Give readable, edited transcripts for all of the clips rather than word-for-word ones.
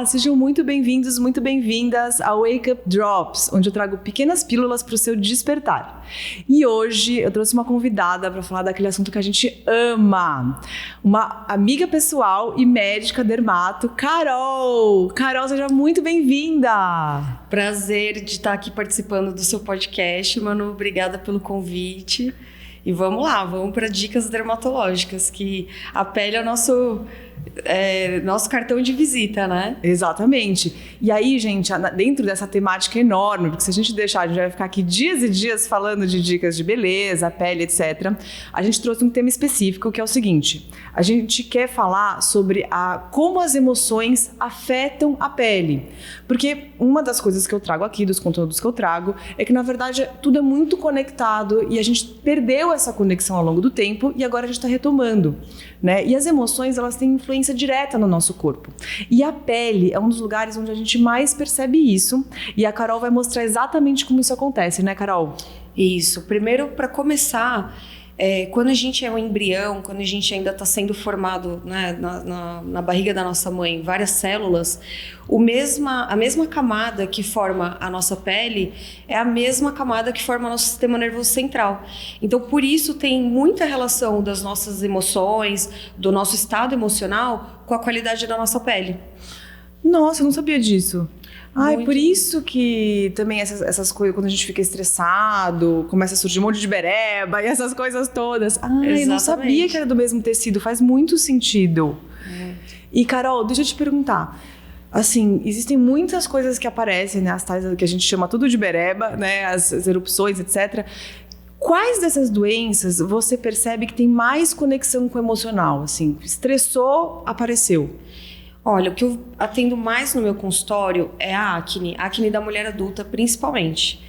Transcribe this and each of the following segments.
sejam muito bem-vindos, muito bem-vindas ao Wake Up Drops, onde eu trago pequenas pílulas para o seu despertar. E hoje eu trouxe uma convidada para falar daquele assunto que a gente ama, uma amiga pessoal e médica dermato, Carol. Carol, seja muito bem-vinda. Prazer de estar aqui participando do seu podcast, Manu. Obrigada pelo convite. E vamos lá, vamos para dicas dermatológicas, que a pele é o nosso cartão de visita, né? Exatamente. E aí, gente, dentro dessa temática enorme, porque se a gente deixar, a gente vai ficar aqui dias e dias falando de dicas de beleza, pele, etc. A gente trouxe um tema específico, que é o seguinte: a gente quer falar sobre como as emoções afetam a pele. Porque uma das coisas que eu trago aqui, dos conteúdos que eu trago, é que, na verdade, tudo é muito conectado e a gente perdeu essa conexão ao longo do tempo e agora a gente está retomando, né? E as emoções, elas têm influência direta no nosso corpo. E a pele é um dos lugares onde a gente mais percebe isso. E a Carol vai mostrar exatamente como isso acontece, né, Carol? Isso. Primeiro, para começar, quando a gente é um embrião, quando a gente ainda está sendo formado, né, na barriga da nossa mãe, várias células, a mesma camada que forma a nossa pele é a mesma camada que forma o nosso sistema nervoso central. Então, por isso tem muita relação das nossas emoções, do nosso estado emocional com a qualidade da nossa pele. Nossa, eu não sabia disso. Muito. Por isso que também essas coisas, quando a gente fica estressado, começa a surgir um monte de bereba e essas coisas todas. Eu não sabia que era do mesmo tecido, faz muito sentido. E Carol, deixa eu te perguntar. Assim, existem muitas coisas que aparecem, né? As tais que a gente chama tudo de bereba, né? As erupções, etc. Quais dessas doenças você percebe que tem mais conexão com o emocional? Assim, estressou, apareceu. Olha, o que eu atendo mais no meu consultório é a acne da mulher adulta principalmente,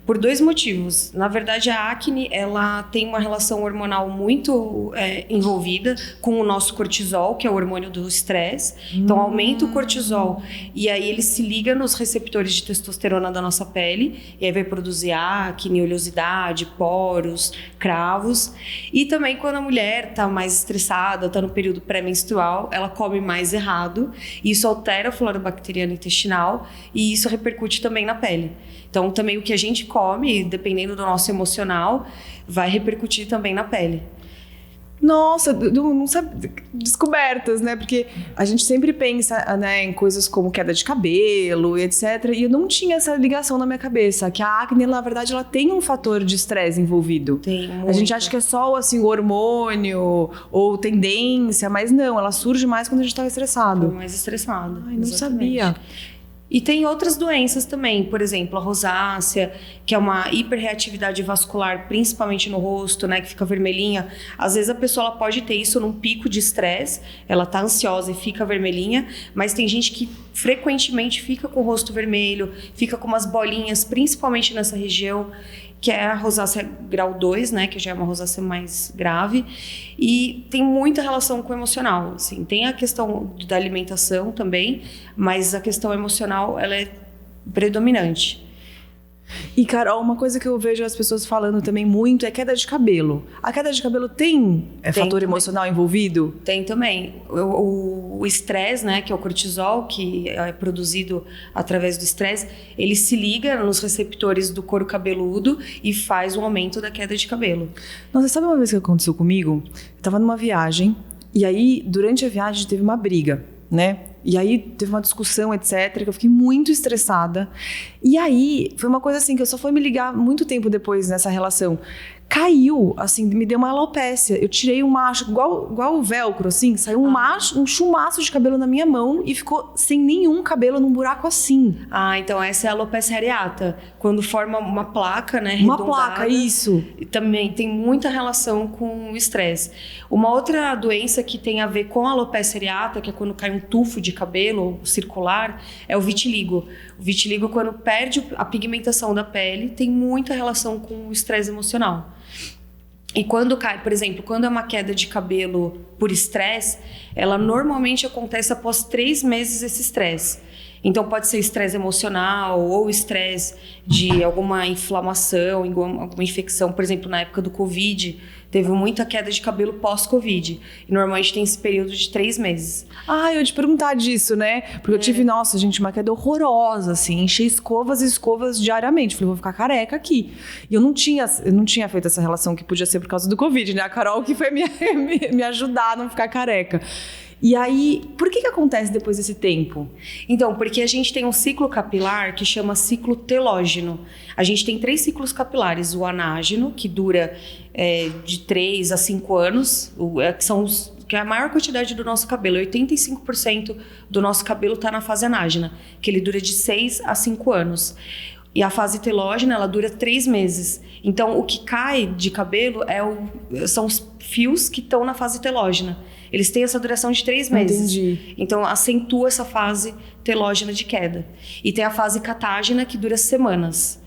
por dois motivos. Na verdade, a acne, ela tem uma relação hormonal muito envolvida com o nosso cortisol, que é o hormônio do estresse. Então, aumenta o cortisol e aí ele se liga nos receptores de testosterona da nossa pele e aí vai produzir acne, oleosidade, poros, cravos. E também quando a mulher está mais estressada, está no período pré-menstrual, ela come mais errado. Isso altera a flora bacteriana intestinal e isso repercute também na pele. Então, também o que a gente come, dependendo do nosso emocional, vai repercutir também na pele. Nossa, não sabe, descobertas, né? Porque a gente sempre pensa, né, em coisas como queda de cabelo, etc. E eu não tinha essa ligação na minha cabeça, que a acne, na verdade, ela tem um fator de estresse envolvido. Tem muito. A gente acha que é só, assim, o hormônio ou tendência, mas não, ela surge mais quando a gente está estressado. Mais estressado. Ai, não sabia. E tem outras doenças também, por exemplo, a rosácea, que é uma hiperreatividade vascular, principalmente no rosto, né, que fica vermelhinha. Às vezes a pessoa ela pode ter isso num pico de estresse, ela tá ansiosa e fica vermelhinha, mas tem gente que frequentemente fica com o rosto vermelho, fica com umas bolinhas, principalmente nessa região, que é a rosácea grau 2, né, que já é uma rosácea mais grave, e tem muita relação com o emocional, assim. Tem a questão da alimentação também, mas a questão emocional, ela é predominante. E, Carol, uma coisa que eu vejo as pessoas falando também muito é queda de cabelo. A queda de cabelo tem fator emocional envolvido? Tem também. O estresse, né, que é o cortisol, que é produzido através do estresse, ele se liga nos receptores do couro cabeludo e faz um aumento da queda de cabelo. Nossa, sabe uma vez que aconteceu comigo? Eu tava numa viagem e aí, durante a viagem, teve uma briga, né? E aí teve uma discussão, etc, que eu fiquei muito estressada. E aí foi uma coisa assim que eu só fui me ligar muito tempo depois nessa relação. Caiu, assim, me deu uma alopécia. Eu tirei um macho, igual o velcro, assim, saiu um chumaço de cabelo na minha mão e ficou sem nenhum cabelo num buraco assim. Então essa é a alopecia areata, quando forma uma placa, né, uma arredondada. Placa, isso. E também tem muita relação com o estresse. Uma outra doença que tem a ver com a alopecia areata, que é quando cai um tufo de cabelo circular, é o vitiligo. O vitiligo, quando perde a pigmentação da pele, tem muita relação com o estresse emocional. E quando cai, por exemplo, quando é uma queda de cabelo por estresse, ela normalmente acontece após 3 meses esse estresse. Então pode ser estresse emocional ou estresse de alguma inflamação, alguma infecção. Por exemplo, na época do Covid, teve muita queda de cabelo pós-Covid. E normalmente tem esse período de 3 meses. Eu ia te perguntar disso, né? Porque eu tive, nossa, gente, uma queda horrorosa, assim. Enchi escovas e escovas diariamente. Falei, vou ficar careca aqui. E eu não tinha feito essa relação que podia ser por causa do Covid, né? A Carol que foi me ajudar a não ficar careca. E aí, por que acontece depois desse tempo? Então, porque a gente tem um ciclo capilar que chama ciclo telógeno. A gente tem 3 ciclos capilares. O anágeno, que dura de 3 a 5 anos, que é a maior quantidade do nosso cabelo. 85% do nosso cabelo está na fase anágena, que ele dura de 6 a 5 anos. E a fase telógena, ela dura 3 meses. Então, o que cai de cabelo são os fios que estão na fase telógena. Eles têm essa duração de 3 meses. Entendi. Então, acentua essa fase telógena de queda. E tem a fase catágena, que dura semanas.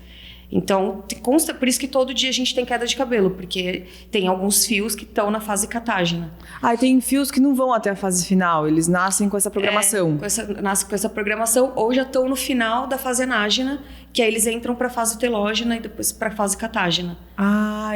Então, consta, por isso que todo dia a gente tem queda de cabelo, porque tem alguns fios que estão na fase catágena. E tem fios que não vão até a fase final, eles nascem com essa programação. Nascem com essa programação, ou já estão no final da fase anágena, que aí eles entram para a fase telógena e depois para a fase catágena.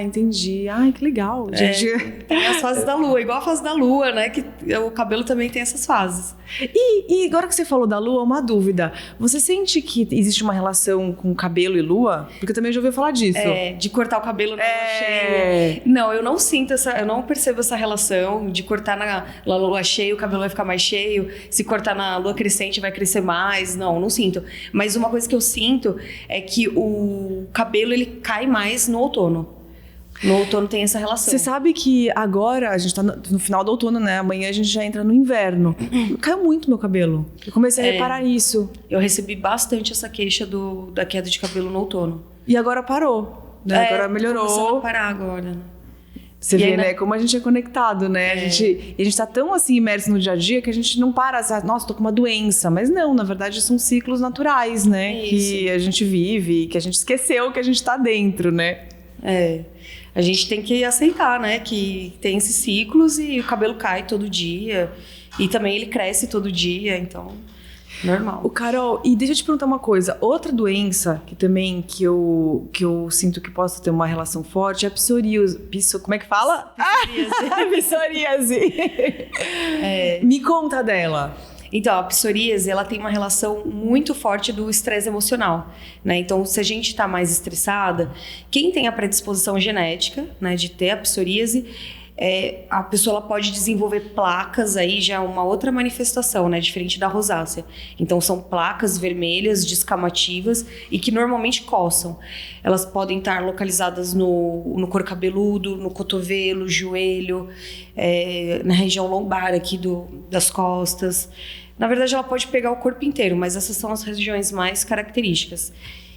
Entendi. Que legal, gente. Tem as fases da lua, igual a fase da lua, né? Que o cabelo também tem essas fases. E agora que você falou da lua, uma dúvida. Você sente que existe uma relação com cabelo e lua? Porque eu também já ouvi falar disso. De cortar o cabelo na lua cheia. Não, eu não sinto eu não percebo essa relação de cortar na lua cheia, o cabelo vai ficar mais cheio. Se cortar na lua crescente, vai crescer mais. Não sinto. Mas uma coisa que eu sinto é que o cabelo, ele cai mais no outono. No outono tem essa relação. Você sabe que agora, a gente tá no final do outono, né? Amanhã a gente já entra no inverno. Caiu muito meu cabelo. Eu comecei a reparar isso. Eu recebi bastante essa queixa da queda de cabelo no outono. E agora parou, né? Agora melhorou. Começando a parar agora, né? Você vê, né? Como a gente é conectado, né? A gente tá tão assim imerso no dia a dia que a gente não para, nossa, tô com uma doença. Mas não, na verdade são ciclos naturais, né? Que a gente vive, que a gente esqueceu que a gente tá dentro, né? A gente tem que aceitar, né? Que tem esses ciclos e o cabelo cai todo dia. E também ele cresce todo dia, então... normal. Carol, e deixa eu te perguntar uma coisa. Outra doença que eu sinto que possa ter uma relação forte é a psoríase. Como é que fala? Psoríase. Me conta dela. Então, a psoríase, ela tem uma relação muito forte do estresse emocional, né? Então, se a gente está mais estressada, quem tem a predisposição genética, né, de ter a psoríase, a pessoa ela pode desenvolver placas, aí já uma outra manifestação, né, diferente da rosácea. Então são placas vermelhas, descamativas e que normalmente coçam. Elas podem estar localizadas no couro cabeludo, no cotovelo, joelho, na região lombar aqui das costas. Na verdade ela pode pegar o corpo inteiro, mas essas são as regiões mais características.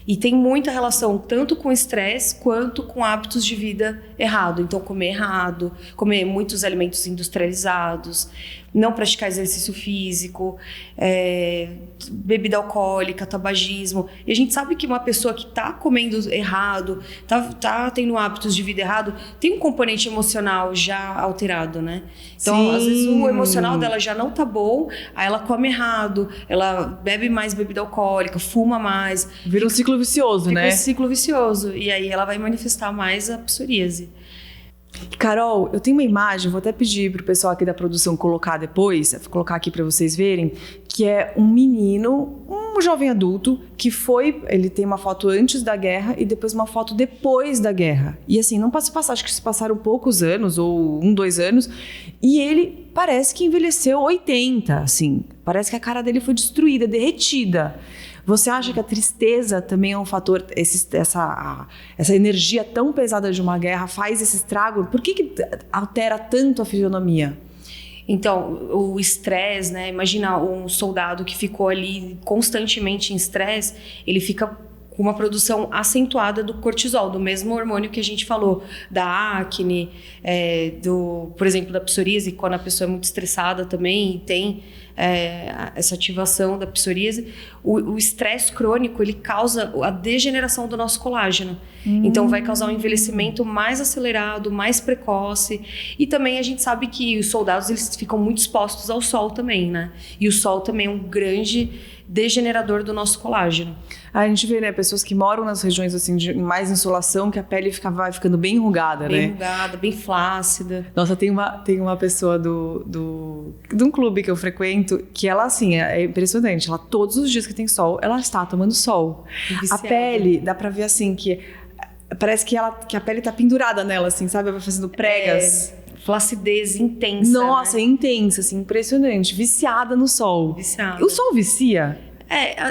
E tem muita relação tanto com estresse quanto com hábitos de vida errado. Então, comer errado, comer muitos alimentos industrializados, não praticar exercício físico, bebida alcoólica, tabagismo. E a gente sabe que uma pessoa que está comendo errado, tá tendo hábitos de vida errado, tem um componente emocional já alterado, né? Então, Sim. Às vezes o emocional dela já não tá bom, aí ela come errado, ela bebe mais bebida alcoólica, fuma mais. Vira um ciclo vicioso, né? Fica um ciclo vicioso. E aí ela vai manifestar mais a psoríase. Carol, eu tenho uma imagem, vou até pedir pro pessoal aqui da produção colocar depois, colocar aqui para vocês verem, que é um menino, um jovem adulto, que ele tem uma foto antes da guerra e depois uma foto depois da guerra. E assim, não posso passar, acho que se passaram poucos anos, ou 2 anos, e ele parece que envelheceu 80, assim, parece que a cara dele foi destruída, derretida. Você acha que a tristeza também é um fator, essa energia tão pesada de uma guerra faz esse estrago? Por que altera tanto a fisionomia? Então, o estresse, né? Imagina um soldado que ficou ali constantemente em estresse, ele fica com uma produção acentuada do cortisol, do mesmo hormônio que a gente falou, da acne, por exemplo, da psoríase, quando a pessoa é muito estressada também tem essa ativação da psoríase, o estresse crônico, ele causa a degeneração do nosso colágeno. Então, vai causar um envelhecimento mais acelerado, mais precoce. E também a gente sabe que os soldados, eles ficam muito expostos ao sol também, né? E o sol também é um grande degenerador do nosso colágeno. A gente vê, né, pessoas que moram nas regiões assim de mais insolação, que a pele vai ficando bem enrugada, bem né? Bem enrugada, bem flácida. Nossa, tem uma pessoa de um clube que eu frequento, que ela, assim, é impressionante. Ela, todos os dias que tem sol, ela está tomando sol. A pele, dá pra ver assim, que parece que a pele tá pendurada nela, assim, sabe? Vai fazendo pregas. Flacidez intensa. Nossa, né? Intensa, assim, impressionante. Viciada no sol. Viciada. O sol vicia?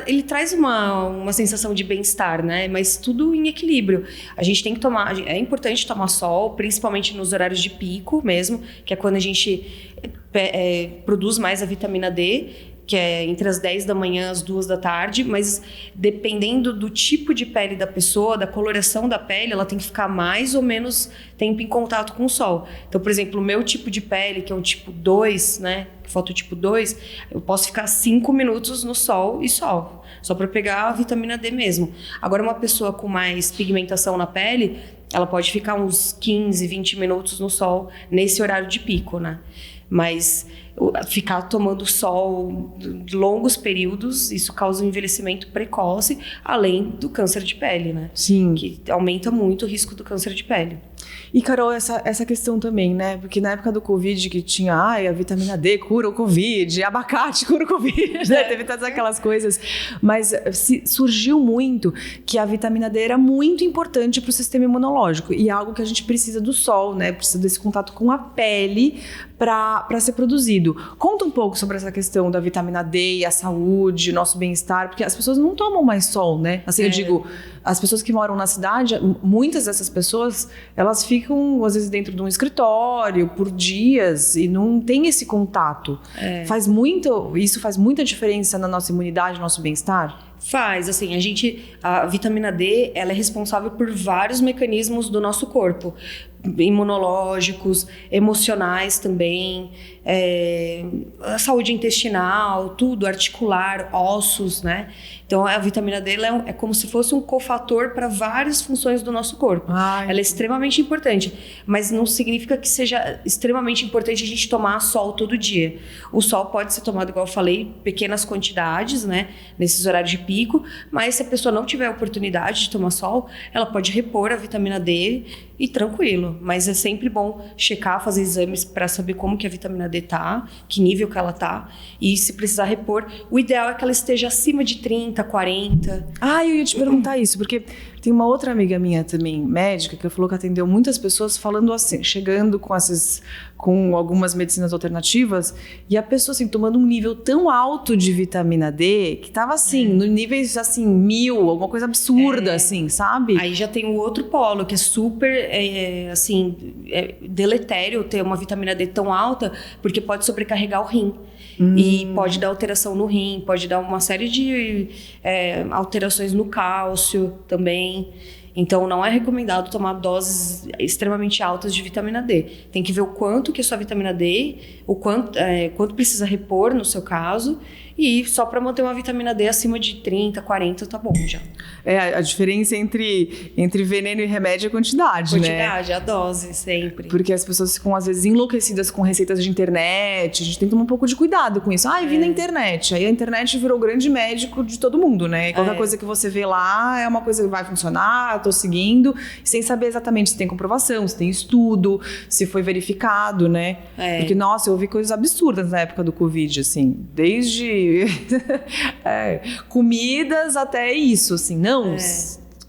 Ele traz uma sensação de bem-estar, né? Mas tudo em equilíbrio. A gente tem que tomar... É importante tomar sol, principalmente nos horários de pico mesmo, que é quando a gente produz mais a vitamina D, que é entre as 10 da manhã e as 2 da tarde, mas dependendo do tipo de pele da pessoa, da coloração da pele, ela tem que ficar mais ou menos tempo em contato com o sol. Então, por exemplo, o meu tipo de pele, que é um tipo 2, né, fototipo 2, eu posso ficar 5 minutos no sol e só para pegar a vitamina D mesmo. Agora, uma pessoa com mais pigmentação na pele, ela pode ficar uns 15, 20 minutos no sol nesse horário de pico, né? Mas ficar tomando sol de longos períodos, isso causa um envelhecimento precoce, além do câncer de pele, né? Sim. Que aumenta muito o risco do câncer de pele. E, Carol, essa questão também, né? Porque na época do Covid que tinha, a vitamina D cura o Covid, abacate cura o Covid, né? Teve todas aquelas coisas. Mas surgiu muito que a vitamina D era muito importante para o sistema imunológico. E é algo que a gente precisa do sol, né? Precisa desse contato com a pele para ser produzido. Conta um pouco sobre essa questão da vitamina D e a saúde, nosso bem-estar, porque as pessoas não tomam mais sol, né? Assim, eu digo, as pessoas que moram na cidade, muitas dessas pessoas, elas ficam, às vezes, dentro de um escritório por dias e não tem esse contato. Isso faz muita diferença na nossa imunidade, no nosso bem-estar? Faz, assim, a vitamina D, ela é responsável por vários mecanismos do nosso corpo, imunológicos, emocionais também, a saúde intestinal, tudo, articular, ossos, né? Então, a vitamina D ela é como se fosse um cofator para várias funções do nosso corpo. Ela é extremamente importante, mas não significa que seja extremamente importante a gente tomar sol todo dia. O sol pode ser tomado, igual eu falei, pequenas quantidades, né? Nesses horários de pico, mas se a pessoa não tiver a oportunidade de tomar sol, ela pode repor a vitamina D e tranquilo. Mas é sempre bom checar, fazer exames para saber como que a vitamina D tá, que nível que ela tá, e se precisar repor, o ideal é que ela esteja acima de 30, 40. Eu ia te perguntar isso, porque tem uma outra amiga minha também, médica, que falou que atendeu muitas pessoas falando assim, chegando com algumas medicinas alternativas, e a pessoa assim, tomando um nível tão alto de vitamina D, que tava assim, no níveis assim, 1000, alguma coisa absurda, assim, sabe? Aí já tem o outro polo, que é super, deletério ter uma vitamina D tão alta, porque pode sobrecarregar o rim. E pode dar alteração no rim, pode dar uma série de alterações no cálcio também. Então, não é recomendado tomar doses extremamente altas de vitamina D. Tem que ver o quanto que a sua vitamina D, o quanto precisa repor no seu caso. E só para manter uma vitamina D acima de 30, 40, tá bom já. A diferença entre veneno e remédio é a quantidade, né? Quantidade, a dose, sempre. Porque as pessoas ficam, às vezes, enlouquecidas com receitas de internet. A gente tem que tomar um pouco de cuidado com isso. Vi na internet. Aí a internet virou o grande médico de todo mundo, né? E qualquer coisa que você vê lá é uma coisa que vai funcionar, tô seguindo, sem saber exatamente se tem comprovação, se tem estudo, se foi verificado, né? Porque, nossa, eu ouvi coisas absurdas na época do Covid, assim. Desde comidas até isso, assim,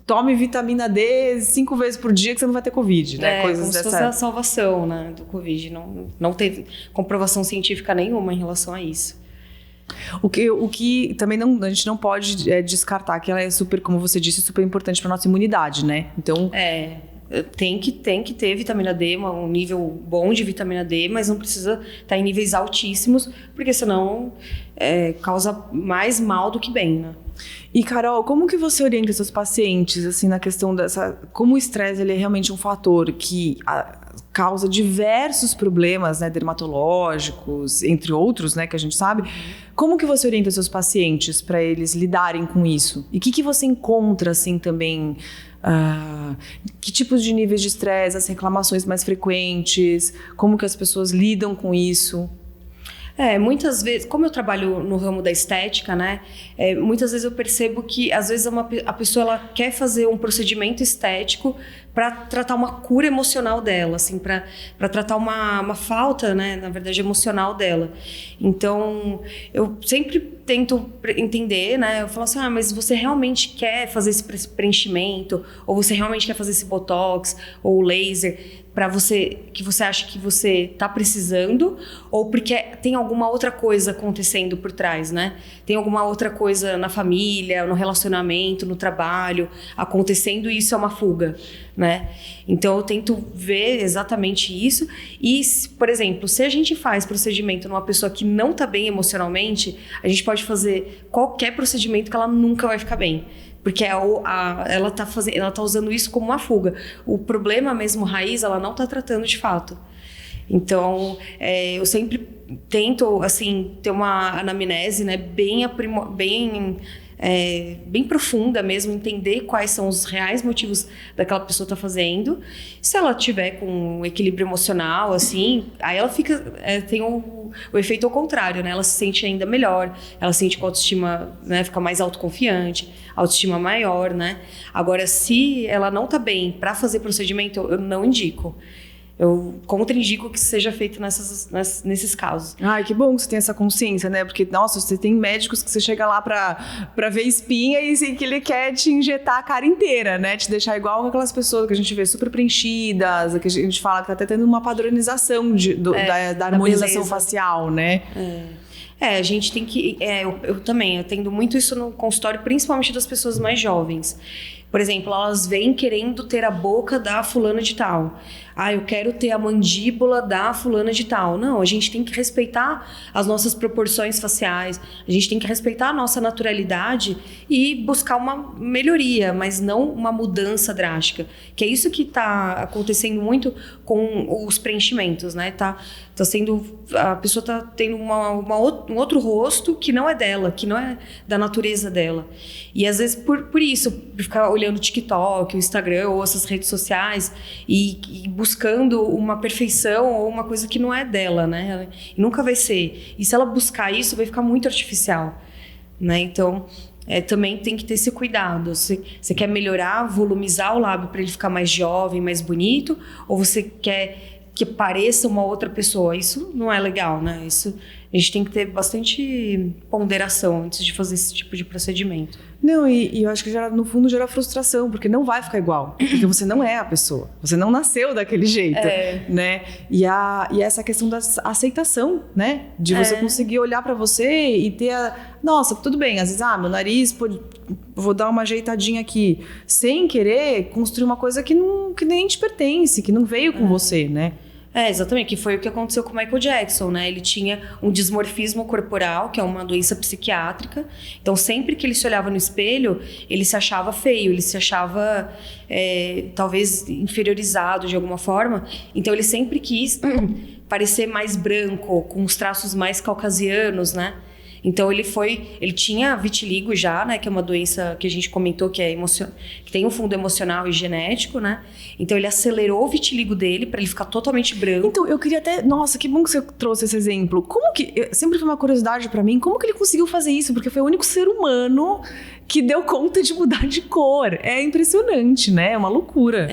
tome vitamina D 5 vezes por dia que você não vai ter Covid, né? Coisas como se fosse a salvação, né, do Covid. Não teve comprovação científica nenhuma em relação a isso. O que também a gente não pode descartar que ela é super, como você disse, super importante para nossa imunidade, né? Então... Tem que ter vitamina D, um nível bom de vitamina D, mas não precisa estar em níveis altíssimos, porque senão causa mais mal do que bem, né? E, Carol, como que você orienta seus pacientes, assim, na questão como o estresse ele é realmente um fator que causa diversos problemas, né, dermatológicos, entre outros, né, que a gente sabe. Como que você orienta seus pacientes para eles lidarem com isso? E o que você encontra, assim, também? Que tipos de níveis de estresse, as reclamações mais frequentes? Como que as pessoas lidam com isso? Muitas vezes, como eu trabalho no ramo da estética, né, muitas vezes eu percebo que, às vezes, a pessoa ela quer fazer um procedimento estético para tratar uma cura emocional dela, assim, para tratar uma falta, né, na verdade, emocional dela. Então, eu sempre tento entender, né, eu falo assim, mas você realmente quer fazer esse preenchimento? Ou você realmente quer fazer esse botox ou laser para você, que você acha que você está precisando, ou porque tem alguma outra coisa acontecendo por trás, né? Tem alguma outra coisa na família, no relacionamento, no trabalho acontecendo, e isso é uma fuga, né? Então eu tento ver exatamente isso. E, por exemplo, se a gente faz procedimento numa pessoa que não está bem emocionalmente, a gente pode fazer qualquer procedimento que ela nunca vai ficar bem. Porque ela tá usando isso como uma fuga. O problema mesmo raiz, ela não está tratando de fato. Então, eu sempre tento, assim, ter uma anamnese, né, bem profunda mesmo, entender quais são os reais motivos daquela pessoa estar fazendo. Se ela tiver com um equilíbrio emocional, assim, aí ela fica, tem o efeito ao contrário, né? Ela se sente ainda melhor, ela se sente com autoestima, né? Fica mais autoconfiante, autoestima maior, né? Agora, se ela não tá bem para fazer procedimento, eu não indico. Eu contraindico que seja feito nesses casos. Ai, que bom que você tem essa consciência, né? Porque, nossa, você tem médicos que você chega lá pra ver espinha e que ele quer te injetar a cara inteira, né? Te deixar igual aquelas pessoas que a gente vê super preenchidas, que a gente fala que tá até tendo uma padronização da harmonização facial, né? A gente tem que... eu também atendo muito isso no consultório, principalmente das pessoas mais jovens. Por exemplo, elas vêm querendo ter a boca da fulana de tal. Eu quero ter a mandíbula da fulana de tal. Não, a gente tem que respeitar as nossas proporções faciais, a gente tem que respeitar a nossa naturalidade e buscar uma melhoria, mas não uma mudança drástica. Que é isso que está acontecendo muito com os preenchimentos, né? A pessoa está tendo um outro rosto que não é dela, que não é da natureza dela. E às vezes por isso, por ficar olhando o TikTok, o Instagram ou essas redes sociais e buscando uma perfeição ou uma coisa que não é dela, né? E nunca vai ser. E se ela buscar isso, vai ficar muito artificial, né? Então, também tem que ter esse cuidado. Você quer melhorar, volumizar o lábio para ele ficar mais jovem, mais bonito, ou você quer que pareça uma outra pessoa? Isso não é legal, né? Isso a gente tem que ter bastante ponderação antes de fazer esse tipo de procedimento. Não, e eu acho que no fundo gera frustração, porque não vai ficar igual, porque você não é a pessoa, você não nasceu daquele jeito, né? E essa questão da aceitação, né? De você conseguir olhar pra você e ter nossa, tudo bem, às vezes, meu nariz, vou dar uma ajeitadinha aqui, sem querer construir uma coisa que nem te pertence, que não veio com você, né? Exatamente, que foi o que aconteceu com o Michael Jackson, né? Ele tinha um dismorfismo corporal, que é uma doença psiquiátrica. Então, sempre que ele se olhava no espelho, ele se achava feio, ele se achava, talvez, inferiorizado de alguma forma. Então, ele sempre quis parecer mais branco, com os traços mais caucasianos, né? Então ele tinha vitiligo já, né, que é uma doença que a gente comentou que que tem um fundo emocional e genético, né? Então ele acelerou o vitiligo dele para ele ficar totalmente branco. Então eu queria até, nossa, que bom que você trouxe esse exemplo. Sempre foi uma curiosidade para mim, como que ele conseguiu fazer isso? Porque foi o único ser humano que deu conta de mudar de cor. É impressionante, né? É uma loucura.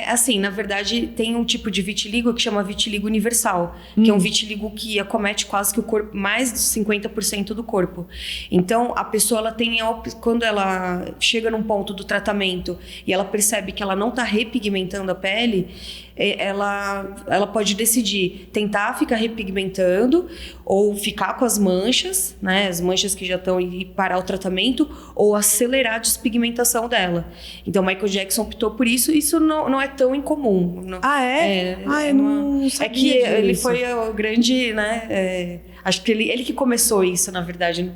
Assim, na verdade, tem um tipo de vitiligo que chama vitiligo universal, que é um vitiligo que acomete quase que o corpo, mais de 50% do corpo. Então, a pessoa, quando ela chega num ponto do tratamento e ela percebe que ela não está repigmentando a pele, ela pode decidir tentar ficar repigmentando ou ficar com as manchas, né, as manchas que já estão, e parar o tratamento, ou acelerar a despigmentação dela. Então, Michael Jackson optou por isso. Isso não é tão incomum. Eu não sabia que disso. Ele foi o grande, né, acho que ele que começou isso, na verdade.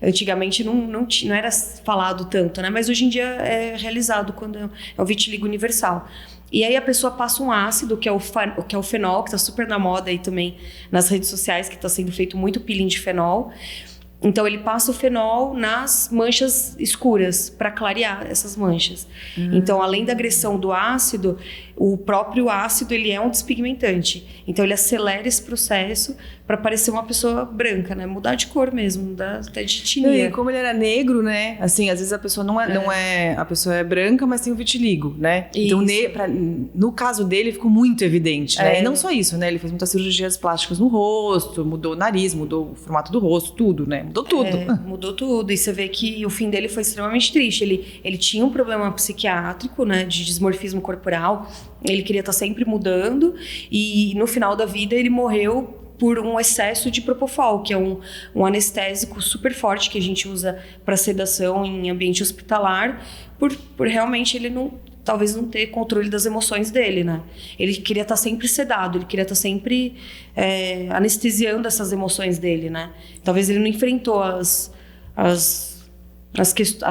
Antigamente não era falado tanto, né, mas hoje em dia é realizado quando é o vitiligo universal. E aí a pessoa passa um ácido, que é o fenol, que tá super na moda aí também nas redes sociais, que tá sendo feito muito peeling de fenol. Então ele passa o fenol nas manchas escuras para clarear essas manchas. Então, além da agressão do ácido, o próprio ácido ele é um despigmentante. Então ele acelera esse processo para parecer uma pessoa branca, né? Mudar de cor mesmo, mudar até de etnia. E como ele era negro, né? Assim, às vezes a pessoa não é a pessoa é branca, mas tem o vitiligo, né? Então, no caso dele, ficou muito evidente, né? E não só isso, né? Ele fez muitas cirurgias plásticas no rosto, mudou o nariz, mudou o formato do rosto, tudo, né? Mudou tudo. Mudou tudo. E você vê que o fim dele foi extremamente triste. Ele tinha um problema psiquiátrico, né? De dismorfismo corporal. Ele queria estar sempre mudando. E no final da vida, ele morreu por um excesso de Propofol, que é um anestésico super forte que a gente usa para sedação em ambiente hospitalar, por realmente ele talvez não ter controle das emoções dele, né? Ele queria estar sempre sedado, ele queria estar sempre anestesiando essas emoções dele, né? Talvez ele não enfrentou as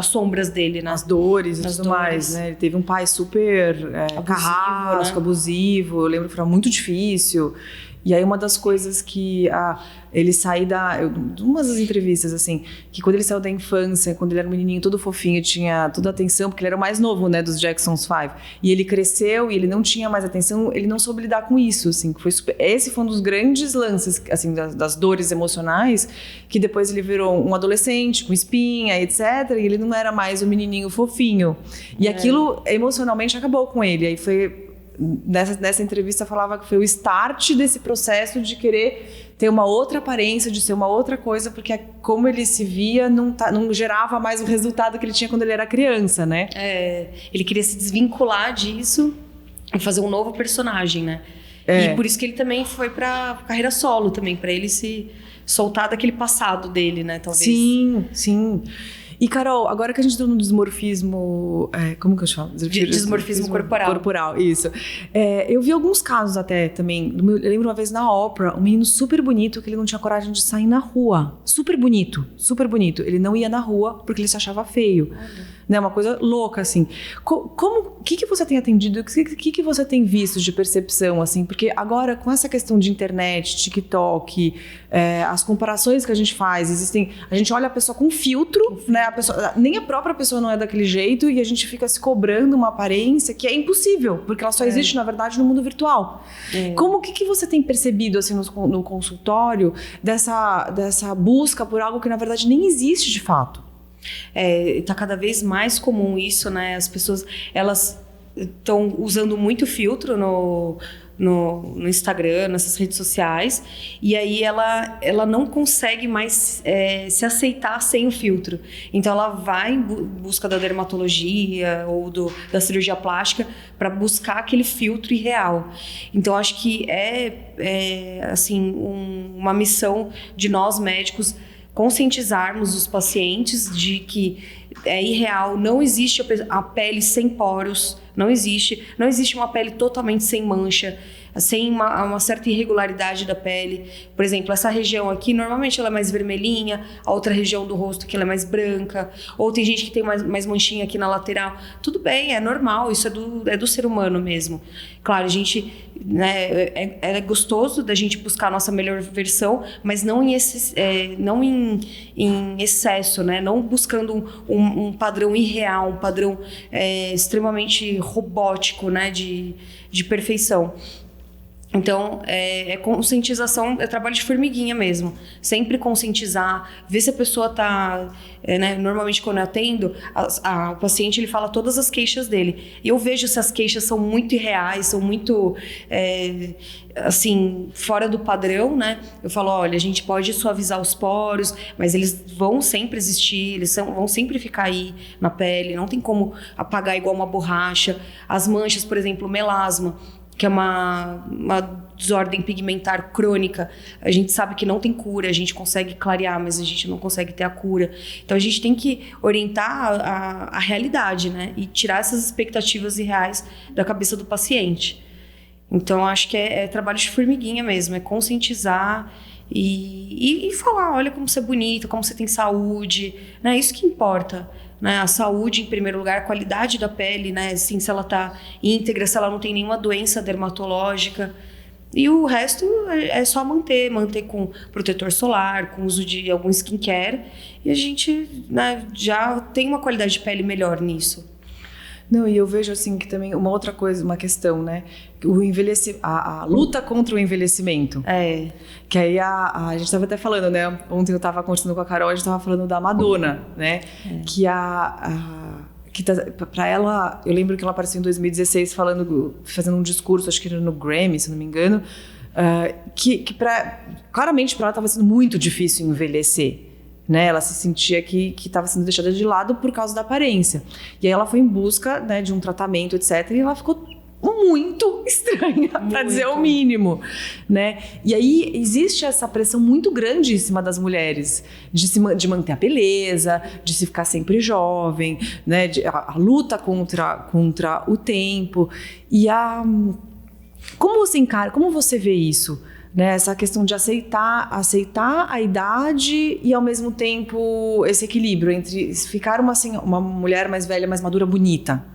sombras dele, né? As dores e tudo mais, né? Ele teve um pai super carrasco, né? Abusivo. Eu lembro que foi muito difícil. E aí uma das coisas que ele saiu umas das entrevistas, assim, que quando ele saiu da infância, quando ele era um menininho todo fofinho, tinha toda a atenção, porque ele era o mais novo, né, dos Jackson's 5. E ele cresceu e ele não tinha mais atenção, ele não soube lidar com isso, assim. Esse foi um dos grandes lances, assim, das dores emocionais, que depois ele virou um adolescente com espinha, etc. E ele não era mais o menininho fofinho. E aquilo emocionalmente acabou com ele. Aí foi... Nessa entrevista falava que foi o start desse processo de querer ter uma outra aparência, de ser uma outra coisa, porque como ele se via não gerava mais o resultado que ele tinha quando ele era criança, né? Ele queria se desvincular disso e fazer um novo personagem, né? E por isso que ele também foi pra carreira solo também, pra ele se soltar daquele passado dele, né? Talvez. Sim. E, Carol, agora que a gente está no dismorfismo... como que eu chamo? Dismorfismo corporal. Corporal, isso. Eu vi alguns casos até também. Eu lembro uma vez na Oprah, um menino super bonito que ele não tinha coragem de sair na rua. Super bonito, super bonito. Ele não ia na rua porque ele se achava feio. Né? Uma coisa louca, assim. O que você tem atendido? O que você tem visto de percepção, assim? Porque agora, com essa questão de internet, TikTok, as comparações que a gente faz, a gente olha a pessoa com filtro, né? Nem a própria pessoa não é daquele jeito e a gente fica se cobrando uma aparência que é impossível, porque ela só existe, na verdade, no mundo virtual. O que você tem percebido, assim, no consultório, dessa busca por algo que, na verdade, nem existe de fato? Tá cada vez mais comum isso, né? As pessoas, elas estão usando muito filtro no Instagram, nessas redes sociais, e aí ela não consegue mais se aceitar sem o filtro. Então ela vai em busca da dermatologia ou da cirurgia plástica para buscar aquele filtro irreal. Então acho que assim, uma missão de nós médicos conscientizarmos os pacientes de que é irreal, não existe a pele sem poros, não existe uma pele totalmente sem mancha, sem uma certa irregularidade da pele. Por exemplo, essa região aqui, normalmente ela é mais vermelhinha, a outra região do rosto que ela é mais branca, ou tem gente que tem mais manchinha aqui na lateral. Tudo bem, é normal, isso é do ser humano mesmo. Claro, a gente, né, é gostoso da gente buscar a nossa melhor versão, mas não em excesso, né? Não buscando um padrão irreal, um padrão extremamente robótico, né, de perfeição. Então, conscientização, é trabalho de formiguinha mesmo. Sempre conscientizar, ver se a pessoa tá... né, normalmente, quando eu atendo, o paciente ele fala todas as queixas dele. E eu vejo se as queixas são muito irreais, são muito, assim, fora do padrão, né? Eu falo, olha, a gente pode suavizar os poros, mas eles vão sempre existir, eles vão sempre ficar aí na pele, não tem como apagar igual uma borracha. As manchas, por exemplo, melasma, que é uma desordem pigmentar crônica, a gente sabe que não tem cura, a gente consegue clarear, mas a gente não consegue ter a cura. Então a gente tem que orientar a realidade, né? E tirar essas expectativas irreais da cabeça do paciente. Então acho que é trabalho de formiguinha mesmo, é conscientizar E falar, olha como você é bonita, como você tem saúde, né? Isso que importa, né? A saúde em primeiro lugar, a qualidade da pele, né? Assim, se ela tá íntegra, se ela não tem nenhuma doença dermatológica. E o resto é só manter com protetor solar, com uso de algum skincare. E a gente, né, já tem uma qualidade de pele melhor nisso. Não, e eu vejo assim que também uma outra coisa, uma questão, né? O a luta contra o envelhecimento. Que aí a gente estava até falando, né? Ontem eu estava conversando com a Carol, a gente estava falando da Madonna, né? Que para ela, eu lembro que ela apareceu em 2016 fazendo um discurso, acho que era no Grammy, se não me engano, claramente para ela estava sendo muito difícil envelhecer. Né, ela se sentia que estava sendo deixada de lado por causa da aparência. E aí ela foi em busca, né, de um tratamento, etc. E ela ficou muito estranha, para dizer o mínimo. Né? E aí existe essa pressão muito grande em cima das mulheres de manter a beleza, de se ficar sempre jovem, né, a luta contra o tempo. E como você encara, como você vê isso? Né, essa questão de aceitar a idade e, ao mesmo tempo, esse equilíbrio entre ficar uma mulher mais velha, mais madura, bonita.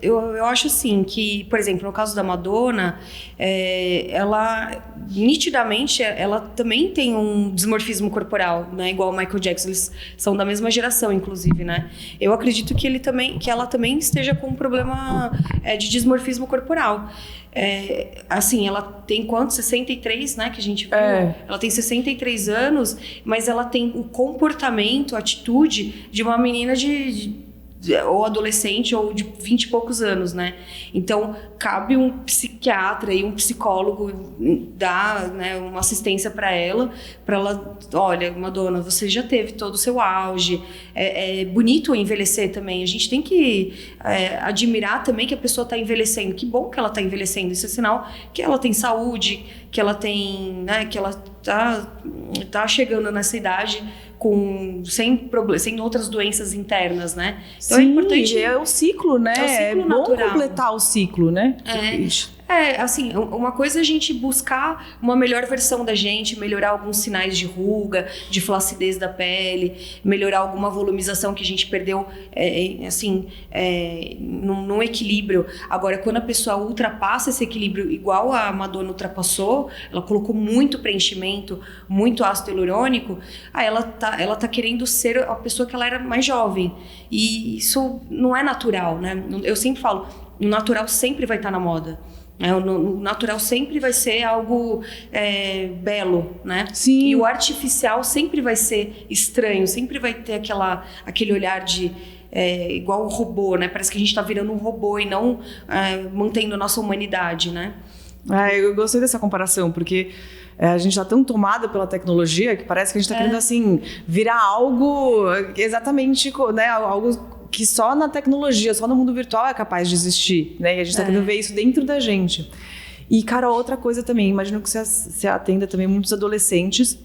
Eu acho assim que, por exemplo, no caso da Madonna, ela nitidamente ela também tem um dimorfismo corporal, né? Igual o Michael Jackson, eles são da mesma geração, inclusive, né? Eu acredito que ela também esteja com um problema de dimorfismo corporal. Assim, ela tem quanto? 63, né? Que a gente viu. Ela tem 63 anos, mas ela tem o comportamento, a atitude de uma menina ou adolescente ou de 20 e poucos anos, né? Então, cabe um psiquiatra e um psicólogo dar, né, uma assistência para ela, olha, Madonna, você já teve todo o seu auge, é bonito envelhecer também, a gente tem que admirar também que a pessoa está envelhecendo, que bom que ela está envelhecendo, isso é sinal que ela tem saúde, que ela tem, né, que ela tá chegando nessa idade sem outras doenças internas, né? Então sim, é importante. É o ciclo, né? É o ciclo bom natural. completar o ciclo, né? Assim, uma coisa é a gente buscar uma melhor versão da gente, melhorar alguns sinais de ruga, de flacidez da pele, melhorar alguma volumização que a gente perdeu, num equilíbrio. Agora, quando a pessoa ultrapassa esse equilíbrio, igual a Madonna ultrapassou, ela colocou muito preenchimento, muito ácido hialurônico, ela tá querendo ser a pessoa que ela era mais jovem. E isso não é natural, né? Eu sempre falo, o natural sempre vai estar na moda. O natural sempre vai ser algo belo, né? Sim. E o artificial sempre vai ser estranho, sempre vai ter aquele olhar de igual o robô, né? Parece que a gente está virando um robô e não mantendo a nossa humanidade, né? Eu gostei dessa comparação, porque a gente está tão tomada pela tecnologia que parece que a gente está querendo assim, virar algo exatamente, né? Algo que só na tecnologia, só no mundo virtual é capaz de existir, né? E a gente está querendo ver isso dentro da gente. E, cara, outra coisa também, imagino que você atenda também muitos adolescentes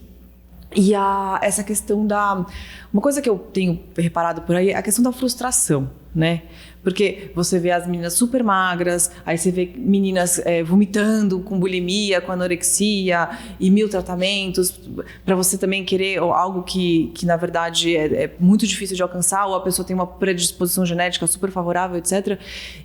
e essa questão uma coisa que eu tenho reparado por aí é a questão da frustração, né? Porque você vê as meninas super magras, aí você vê meninas vomitando com bulimia, com anorexia e 1000 tratamentos para você também querer algo que na verdade é muito difícil de alcançar, ou a pessoa tem uma predisposição genética super favorável, etc.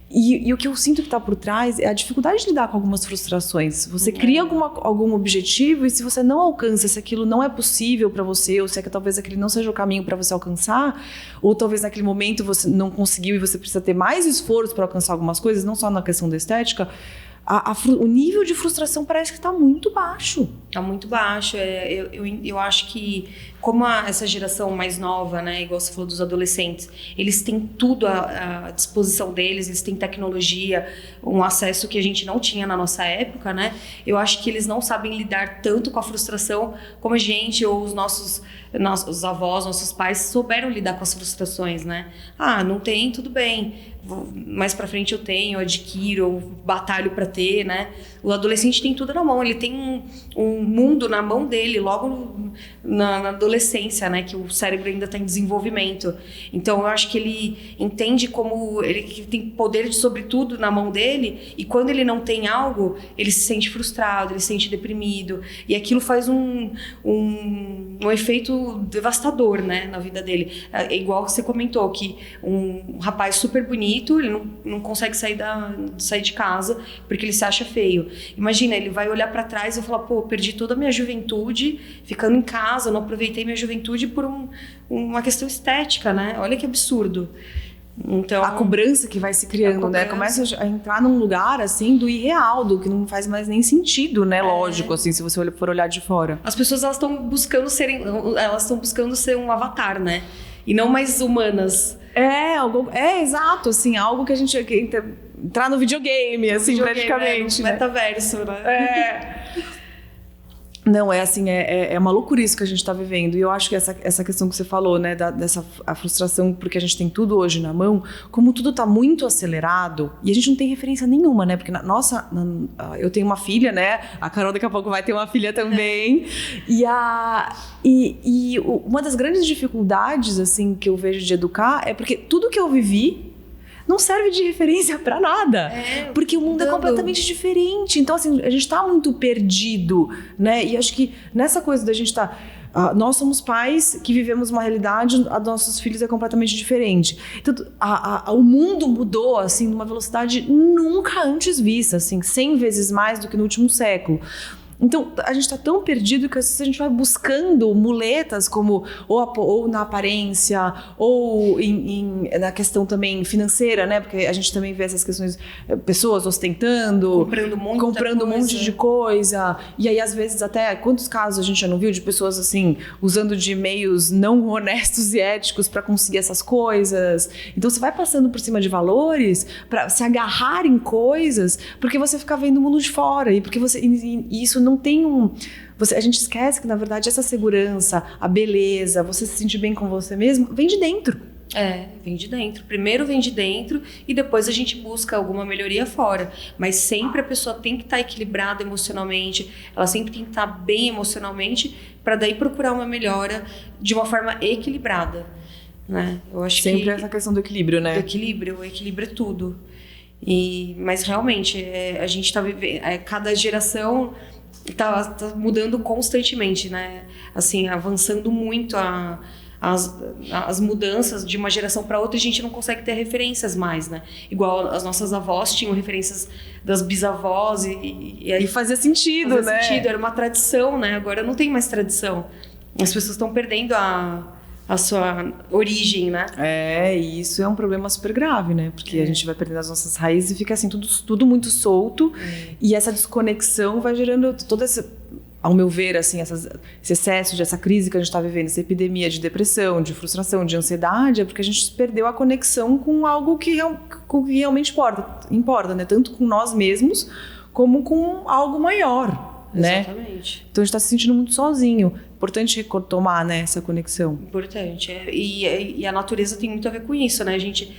E o que eu sinto que está por trás é a dificuldade de lidar com algumas frustrações. Você cria algum objetivo e se você não alcança, se aquilo não é possível para você, ou se talvez aquele não seja o caminho para você alcançar, ou talvez naquele momento você não conseguiu e você precisa ter mais esforço para alcançar algumas coisas, não só na questão da estética, o nível de frustração parece que está muito baixo. Está muito baixo. Eu acho que, como essa geração mais nova, né, igual você falou dos adolescentes, eles têm tudo à disposição deles, eles têm tecnologia, um acesso que a gente não tinha na nossa época, né? Eu acho que eles não sabem lidar tanto com a frustração como a gente ou os nossos avós, nossos pais souberam lidar com as frustrações, né? Não tem, tudo bem. Mais pra frente eu tenho, eu adquiro, eu batalho pra ter, né? O adolescente tem tudo na mão, ele tem um mundo na mão dele, logo na adolescência, né? Que o cérebro ainda está em desenvolvimento. Então, eu acho que ele entende como ele tem poder sobre tudo na mão dele, e quando ele não tem algo, ele se sente frustrado, ele se sente deprimido, e aquilo faz um efeito devastador, né? Na vida dele. É igual você comentou, que um rapaz super bonito, ele não consegue sair de casa porque ele se acha feio. Imagina, ele vai olhar para trás e falar, pô, perdi toda a minha juventude ficando em casa, não aproveitei minha juventude por uma questão estética, né? Olha que absurdo. Então, a cobrança que vai se criando, né? Começa a entrar num lugar, assim, do irreal, do que não faz mais nem sentido, né? Lógico, assim, se você for olhar de fora. As pessoas, elas estão buscando ser um avatar, né? E não mais humanas. Exato, assim, algo que a gente... entrar no videogame, assim, praticamente. No metaverso, né? Não, é uma loucura isso que a gente está vivendo. E eu acho que essa questão que você falou, né, a frustração, porque a gente tem tudo hoje na mão, como tudo está muito acelerado, e a gente não tem referência nenhuma, né? Porque, eu tenho uma filha, né? A Carol daqui a pouco vai ter uma filha também. E uma das grandes dificuldades, assim, que eu vejo de educar é porque tudo que eu vivi não serve de referência pra nada. Porque o mundo é completamente diferente. Então, assim, a gente tá muito perdido, né? E acho que nessa coisa da gente nós somos pais que vivemos uma realidade, a nossos filhos é completamente diferente. Então, o mundo mudou, assim, numa velocidade nunca antes vista, assim, 100 vezes mais do que no último século. Então, a gente está tão perdido que às vezes a gente vai buscando muletas como ou na aparência ou na questão também financeira, né? Porque a gente também vê essas questões, pessoas ostentando, comprando um monte de coisa. E aí, às vezes, até quantos casos a gente já não viu de pessoas assim, usando de meios não honestos e éticos para conseguir essas coisas. Então, você vai passando por cima de valores para se agarrar em coisas porque você fica vendo o mundo de fora e porque isso não tem a gente esquece que, na verdade, essa segurança, a beleza, você se sentir bem com você mesmo, vem de dentro. Vem de dentro. Primeiro vem de dentro e depois a gente busca alguma melhoria fora. Mas sempre a pessoa tem que estar equilibrada emocionalmente, ela sempre tem que estar bem emocionalmente para daí procurar uma melhora de uma forma equilibrada, né? Eu acho sempre essa questão do equilíbrio, né? O equilíbrio é tudo. Mas realmente, a gente está vivendo... cada geração... Tá mudando constantemente, né? Assim, avançando muito as mudanças de uma geração para outra, a gente não consegue ter referências mais, né? Igual as nossas avós tinham referências das bisavós e fazia sentido, né? Era uma tradição, né? Agora não tem mais tradição. As pessoas estão perdendo a sua origem, né? E isso é um problema super grave, né? Porque a gente vai perdendo as nossas raízes e fica assim, tudo muito solto. E essa desconexão vai gerando todo esse, ao meu ver, assim, esse excesso, essa crise que a gente está vivendo, essa epidemia de depressão, de frustração, de ansiedade, é porque a gente perdeu a conexão com algo que realmente importa, né? Tanto com nós mesmos, como com algo maior, né? Exatamente. Então a gente está se sentindo muito sozinho. Importante retomar, né, essa conexão. Importante. E a natureza tem muito a ver com isso, né? A gente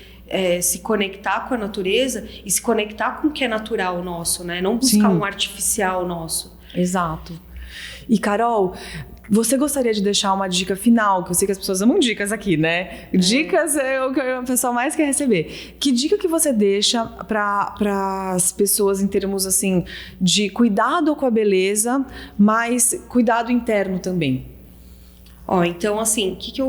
se conectar com a natureza e se conectar com o que é natural nosso, né? Não buscar um artificial nosso. Exato. E, Carol, você gostaria de deixar uma dica final? Que eu sei que as pessoas amam dicas aqui, né? Dicas é o que o pessoal mais quer receber. Que dica que você deixa para as pessoas em termos, assim, de cuidado com a beleza, mas cuidado interno também? Então, assim, o que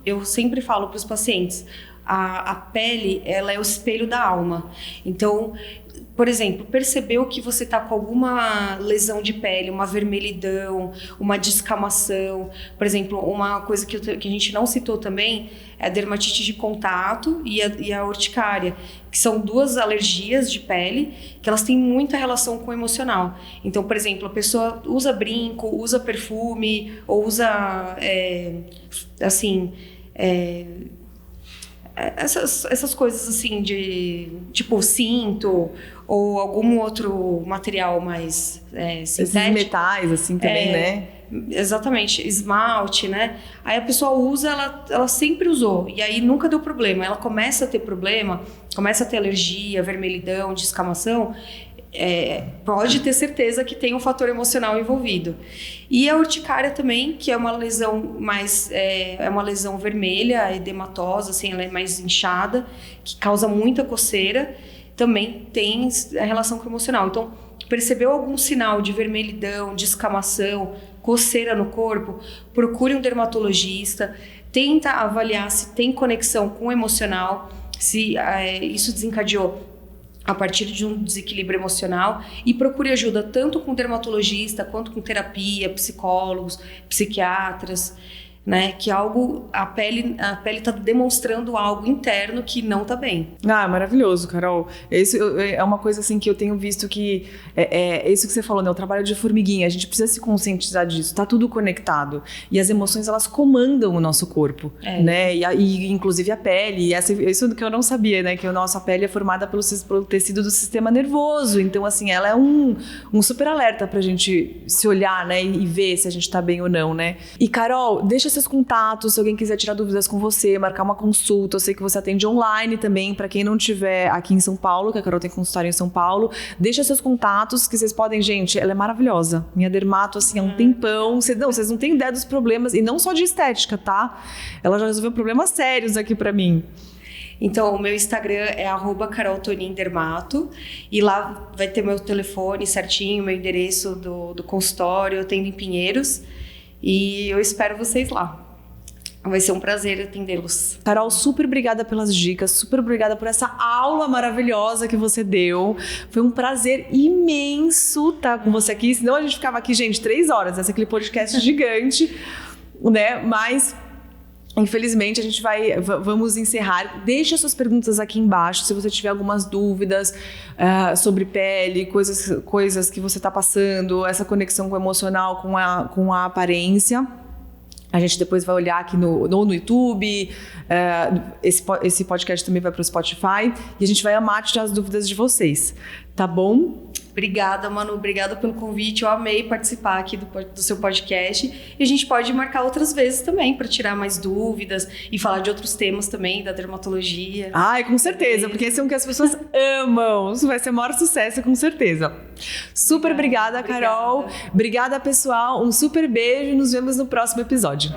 eu sempre falo para os pacientes? A pele, ela é o espelho da alma. Então, por exemplo, percebeu que você está com alguma lesão de pele, uma vermelhidão, uma descamação. Por exemplo, uma coisa que a gente não citou também é a dermatite de contato e a urticária, que são duas alergias de pele que elas têm muita relação com o emocional. Então, por exemplo, a pessoa usa brinco, usa perfume, ou usa, essas coisas assim de tipo cinto ou algum outro material mais sintético. Esses metais assim também, né? Exatamente, esmalte, né? Aí a pessoa usa, ela sempre usou e aí nunca deu problema. Ela começa a ter problema, começa a ter alergia, vermelhidão, descamação. pode ter certeza que tem um fator emocional envolvido. E a urticária também, que é uma lesão mais... é uma lesão vermelha, edematosa, assim, ela é mais inchada, que causa muita coceira, também tem relação com o emocional. Então, percebeu algum sinal de vermelhidão, de escamação, coceira no corpo, procure um dermatologista, tenta avaliar se tem conexão com o emocional, se isso desencadeou a partir de um desequilíbrio emocional, e procure ajuda tanto com dermatologista quanto com terapia, psicólogos, psiquiatras, né? Que a pele está demonstrando algo interno que não está bem. Ah, maravilhoso, Carol. Isso é uma coisa assim que eu tenho visto que é isso que você falou, né? O trabalho de formiguinha, a gente precisa se conscientizar disso, tá tudo conectado. E as emoções, elas comandam o nosso corpo, né? E inclusive a pele. E isso que eu não sabia, né? Que a nossa pele é formada pelo tecido do sistema nervoso. Então, assim, ela é um super alerta pra gente se olhar, né? E ver se a gente tá bem ou não, né? E, Carol, deixa seus contatos, se alguém quiser tirar dúvidas com você, marcar uma consulta. Eu sei que você atende online também, para quem não estiver aqui em São Paulo, que a Carol tem consultório em São Paulo. Deixa seus contatos, que vocês podem, gente, ela é maravilhosa. Minha dermato, assim, há um tempão. Vocês não têm ideia dos problemas, e não só de estética, tá? Ela já resolveu problemas sérios aqui para mim. Então, o meu Instagram é @caroltonindermato, e lá vai ter meu telefone certinho, meu endereço do consultório, eu tenho em Pinheiros. E eu espero vocês lá. Vai ser um prazer atendê-los. Carol, super obrigada pelas dicas, super obrigada por essa aula maravilhosa que você deu. Foi um prazer imenso estar com você aqui. Senão a gente ficava aqui, gente, 3 horas. Esse é aquele podcast gigante, né? Mas... infelizmente, vamos encerrar. Deixa suas perguntas aqui embaixo, se você tiver algumas dúvidas sobre pele, coisas que você está passando, essa conexão com o emocional, com a aparência. A gente depois vai olhar aqui no YouTube, esse podcast também vai para o Spotify, e a gente vai amar tirar as dúvidas de vocês, tá bom? Obrigada, Manu. Obrigada pelo convite. Eu amei participar aqui do seu podcast. E a gente pode marcar outras vezes também para tirar mais dúvidas e falar de outros temas também, da dermatologia. Ai, com certeza, porque esse é um que as pessoas amam. Isso vai ser o maior sucesso, com certeza. Super obrigada, Carol. Obrigada, pessoal. Um super beijo e nos vemos no próximo episódio.